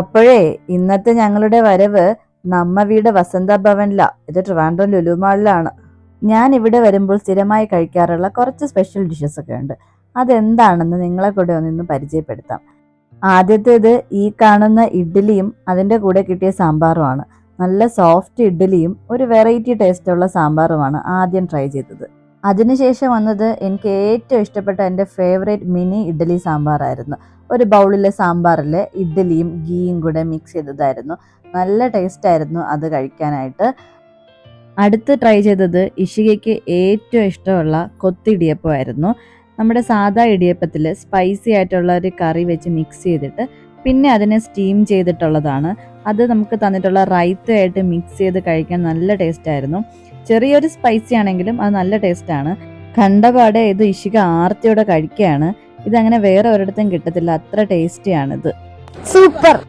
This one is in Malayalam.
അപ്പോഴേ ഇന്നത്തെ ഞങ്ങളുടെ വരവ് നമ്മ വീട് വസന്ത ഭവനില. ഇത് ട്രിവാൻഡ്രം ലുലു മാളിലാണ്. ഞാൻ ഇവിടെ വരുമ്പോൾ സ്ഥിരമായി കഴിക്കാറുള്ള കുറച്ച് സ്പെഷ്യൽ ഡിഷസ് ഒക്കെ ഉണ്ട്. അതെന്താണെന്ന് നിങ്ങളെ കൂടെ ഒന്നിന്ന് പരിചയപ്പെടുത്താം. ആദ്യത്തേത് ഈ കാണുന്ന ഇഡ്ഡലിയും അതിൻ്റെ കൂടെ കിട്ടിയ സാമ്പാറുമാണ്. നല്ല സോഫ്റ്റ് ഇഡ്ഡലിയും ഒരു വെറൈറ്റി ടേസ്റ്റുള്ള സാമ്പാറുമാണ് ആദ്യം ട്രൈ ചെയ്തത്. അതിനുശേഷം വന്നത് എനിക്ക് ഏറ്റവും ഇഷ്ടപ്പെട്ട എൻ്റെ ഫേവറേറ്റ് മിനി ഇഡ്ഡലി സാമ്പാറായിരുന്നു. ഒരു ബൗളിലെ സാമ്പാറിൽ ഇഡ്ഡലിയും ഗീയും കൂടെ മിക്സ് ചെയ്തതായിരുന്നു. നല്ല ടേസ്റ്റായിരുന്നു അത് കഴിക്കാനായിട്ട്. അടുത്ത് ട്രൈ ചെയ്തത് ഇഷികയ്ക്ക് ഏറ്റവും ഇഷ്ടമുള്ള കൊത്തിടിയപ്പമായിരുന്നു. നമ്മുടെ സാധാ ഇടിയപ്പത്തിൽ സ്പൈസി ആയിട്ടുള്ള ഒരു കറി വെച്ച് മിക്സ് ചെയ്തിട്ട് പിന്നെ അതിനെ സ്റ്റീം ചെയ്തിട്ടുള്ളതാണ്. അത് നമുക്ക് തന്നിട്ടുള്ള റൈത്തയായിട്ട് മിക്സ് ചെയ്ത് കഴിക്കാൻ നല്ല ടേസ്റ്റായിരുന്നു. ചെറിയൊരു സ്പൈസി ആണെങ്കിലും അത് നല്ല ടേസ്റ്റാണ്. കണ്ടപാടെ ഇത് ഇഷിക ആർത്തിയോടെ കഴിക്കുകയാണ്. ഇതങ്ങനെ വേറെ ഒരിടത്തും കിട്ടത്തില്ല, അത്ര ടേസ്റ്റിയാണിത്. സൂപ്പർ.